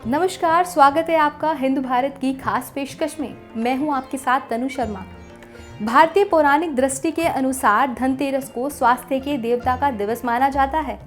नमस्कार, स्वागत है आपका हिंदू भारत की खास पेशकश में। मैं हूं आपके साथ तनु शर्मा। भारतीय पौराणिक दृष्टि के अनुसार धनतेरस को स्वास्थ्य के देवता का दिवस माना जाता है।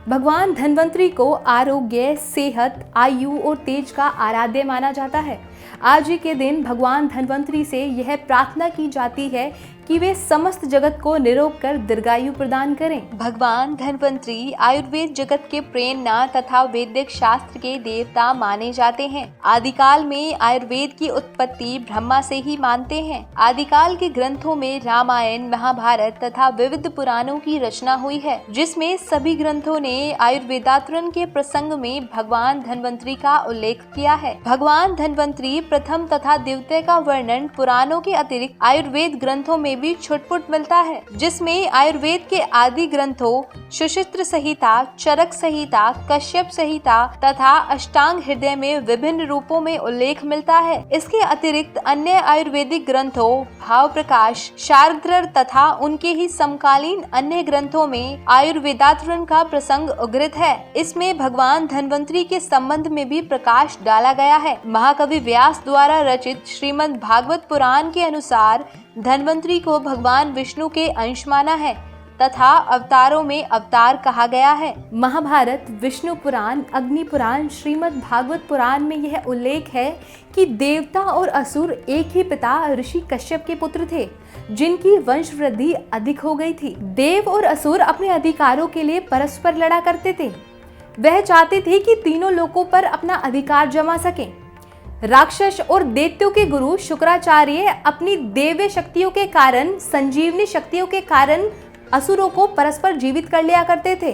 भगवान धन्वंतरी को आरोग्य, सेहत, आयु और तेज का आराध्य माना जाता है। आज ही के दिन भगवान धन्वंतरी से यह प्रार्थना की जाती है कि वे समस्त जगत को निरोग कर दीर्घायु प्रदान करें। भगवान धन्वंतरी आयुर्वेद जगत के प्रेरणा तथा वैदिक शास्त्र के देवता माने जाते हैं। आदिकाल में आयुर्वेद की उत्पत्ति ब्रह्मा से ही मानते हैं। आदिकाल के ग्रंथों में रामायण, महाभारत तथा विविध पुराणों की रचना हुई है, जिसमें सभी ग्रंथों ने आयुर्वेदातरण के प्रसंग में भगवान धन्वंतरी का उल्लेख किया है। भगवान धन्वंतरी प्रथम तथा द्वितीय का वर्णन पुराणों के अतिरिक्त आयुर्वेद ग्रंथों में भी छुटपुट मिलता है, जिसमें आयुर्वेद के आदि ग्रंथों सुश्रुत संहिता, चरक संहिता, कश्यप संहिता तथा अष्टांग हृदय में विभिन्न रूपों में उल्लेख मिलता है। इसके अतिरिक्त अन्य आयुर्वेदिक ग्रंथों भाव प्रकाश, शार्ंगधर तथा उनके ही समकालीन अन्य ग्रंथों में आयुर्वेदातरण का प्रसंग उद्धृत है। इसमें भगवान धन्वंतरी के संबंध में भी प्रकाश डाला गया है। महाकवि व्यास द्वारा रचित श्रीमद् भागवत पुराण के अनुसार धन्वंतरी को भगवान विष्णु के अंश माना है तथा अवतारों में अवतार कहा गया है। महाभारत, विष्णु पुराण, अग्नि पुराण, श्रीमद् भागवत पुराण में यह उल्लेख है कि देवता और असुर एक ही पिता ऋषि कश्यप के पुत्र थे, जिनकी वंश वृद्धि अधिक हो गई थी। देव और असुर अपने अधिकारों के लिए परस्पर लड़ा करते थे। वह चाहते थे कि तीनों लोकों पर अपना अधिकार जमा सकें। राक्षस और दैत्यों के गुरु शुक्राचार्य अपनी देव्य शक्तियों के कारण, संजीवनी शक्तियों के कारण असुरों को परस्पर जीवित कर लिया करते थे।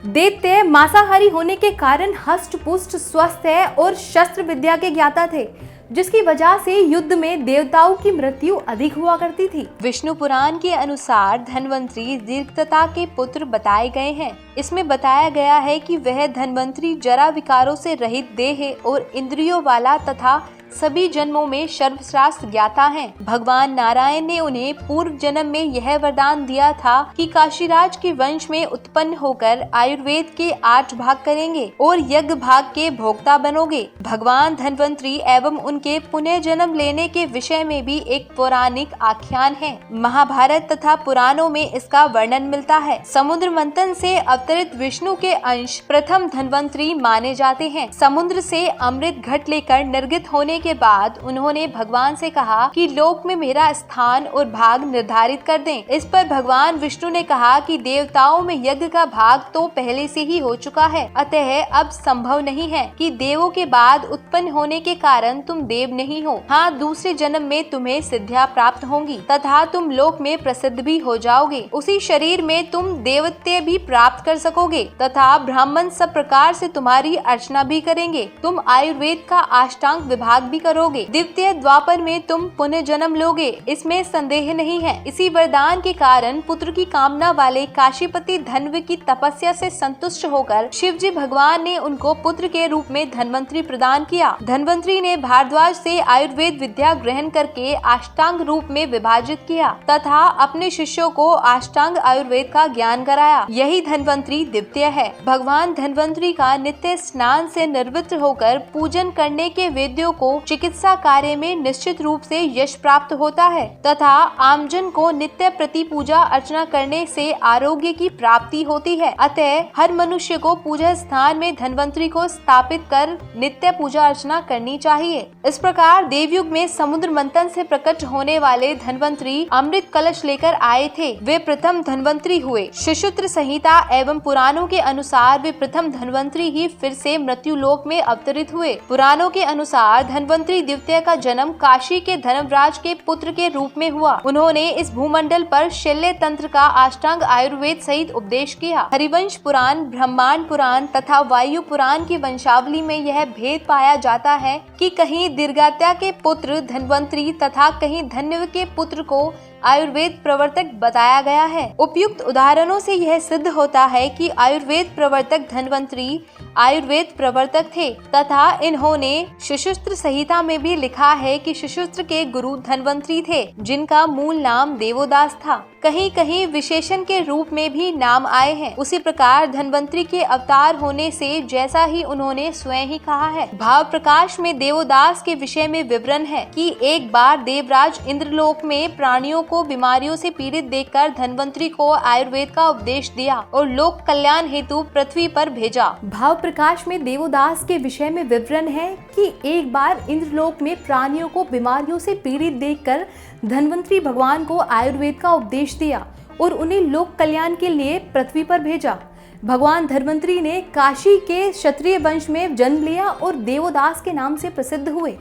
दैत्य मांसाहारी होने के कारण हष्ट पुष्ट, स्वस्थ और शस्त्र विद्या के ज्ञाता थे, जिसकी वजह से युद्ध में देवताओं की मृत्यु अधिक हुआ करती थी। विष्णु पुराण के अनुसार धन्वंतरी दीर्घता के पुत्र बताए गए हैं। इसमें बताया गया है कि वह धन्वंतरी जरा विकारों से रहित देह और इंद्रियों वाला तथा सभी जन्मों में सर्वश्रेष्ठ ज्ञाता हैं। भगवान नारायण ने उन्हें पूर्व जन्म में यह वरदान दिया था कि काशीराज के वंश में उत्पन्न होकर आयुर्वेद के 8 भाग करेंगे और यज्ञ भाग के भोक्ता बनोगे। भगवान धन्वंतरी एवं उनके पुनः जन्म लेने के विषय में भी एक पौराणिक आख्यान है। महाभारत तथा पुराणों में इसका वर्णन मिलता है। समुद्र मंथन से अवतरित विष्णु के अंश प्रथम धन्वंतरी माने जाते हैं। समुद्र से अमृत घट लेकर निर्गत होने के बाद उन्होंने भगवान से कहा कि लोक में मेरा स्थान और भाग निर्धारित कर दें। इस पर भगवान विष्णु ने कहा कि देवताओं में यज्ञ का भाग तो पहले से ही हो चुका है, अतः अब संभव नहीं है कि देवों के बाद उत्पन्न होने के कारण तुम देव नहीं हो। हाँ, दूसरे जन्म में तुम्हें सिद्धियां प्राप्त होंगी तथा तुम लोक में प्रसिद्ध भी हो जाओगे। उसी शरीर में तुम देवत्व भी प्राप्त कर सकोगे तथा ब्राह्मण सब प्रकार से तुम्हारी अर्चना भी करेंगे। तुम आयुर्वेद का अष्टांग विभाग भी करोगे। द्वितीय द्वापर में तुम पुनः जन्म लोगे, इसमें संदेह नहीं है। इसी वरदान के कारण पुत्र की कामना वाले काशीपति धन्व की तपस्या से संतुष्ट होकर शिवजी भगवान ने उनको पुत्र के रूप में धन्वंतरी प्रदान किया। धन्वंतरी ने भारद्वाज से आयुर्वेद विद्या ग्रहण करके अष्टांग रूप में विभाजित किया तथा अपने शिष्यों को अष्टांग आयुर्वेद का ज्ञान कराया। यही धन्वंतरी द्वितीय है। भगवान धन्वंतरी का नित्य स्नान से निवृत्त होकर पूजन करने के वेद्यों को चिकित्सा कार्य में निश्चित रूप से यश प्राप्त होता है तथा आमजन को नित्य प्रति पूजा अर्चना करने से आरोग्य की प्राप्ति होती है। अतः हर मनुष्य को पूजा स्थान में धन्वंतरी को स्थापित कर नित्य पूजा अर्चना करनी चाहिए। इस प्रकार देवयुग में समुद्र मंथन से प्रकट होने वाले धन्वंतरी अमृत कलश लेकर आए थे। वे प्रथम धन्वंतरी हुए। सुश्रुत संहिता एवं पुराणों के अनुसार वे प्रथम धन्वंतरी ही फिर से मृत्यु लोक में अवतरित हुए। पुराणों के अनुसार धन्वंतरी द्वितीय का जन्म काशी के धर्मराज के पुत्र के रूप में हुआ। उन्होंने इस भूमंडल पर शल्य तंत्र का अष्टांग आयुर्वेद सहित उपदेश किया। हरिवंश पुराण, ब्रह्मांड पुराण तथा वायु पुराण की वंशावली में यह भेद पाया जाता है कि कहीं दीर्घात्या के पुत्र धन्वंतरी तथा कहीं धन्व के पुत्र को आयुर्वेद प्रवर्तक बताया गया है। उपयुक्त उदाहरणों से यह सिद्ध होता है कि आयुर्वेद प्रवर्तक धन्वंतरी आयुर्वेद प्रवर्तक थे तथा इन्होंने सुश्रुत संहिता में भी लिखा है कि सुश्रुत के गुरु धन्वंतरी थे, जिनका मूल नाम देवोदास था। कहीं कहीं विशेषण के रूप में भी नाम आए हैं। उसी प्रकार धन्वंतरी के अवतार होने से, जैसा ही उन्होंने स्वयं ही कहा है। भाव प्रकाश में देवोदास के विषय में विवरण है कि एक बार देवराज इंद्रलोक में प्राणियों को बीमारियों से पीड़ित देखकर धन्वंतरी को आयुर्वेद का उपदेश दिया और लोक कल्याण हेतु पृथ्वी पर भेजा। भाव प्रकाश में देवोदास के विषय में विवरण है कि एक बार इंद्रलोक में प्राणियों को बीमारियों से पीड़ित देखकर धन्वंतरी भगवान को आयुर्वेद का उपदेश दिया और उन्हें लोक कल्याण के लिए पृथ्वी पर भेजा। भगवान धन्वंतरी ने काशी के क्षत्रिय वंश में जन्म लिया और देवोदास के नाम से प्रसिद्ध हुए।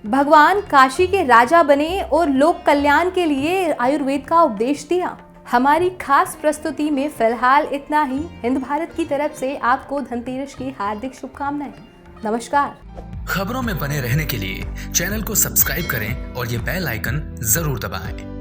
भगवान काशी के राजा बने और लोक कल्याण के लिए आयुर्वेद का उपदेश दिया। हमारी खास प्रस्तुति में फिलहाल इतना ही। हिंद भारत की तरफ से आपको धनतेरस की हार्दिक शुभकामनाएं। नमस्कार। खबरों में बने रहने के लिए चैनल को सब्सक्राइब करें और ये बेल आइकन जरूर दबाएं।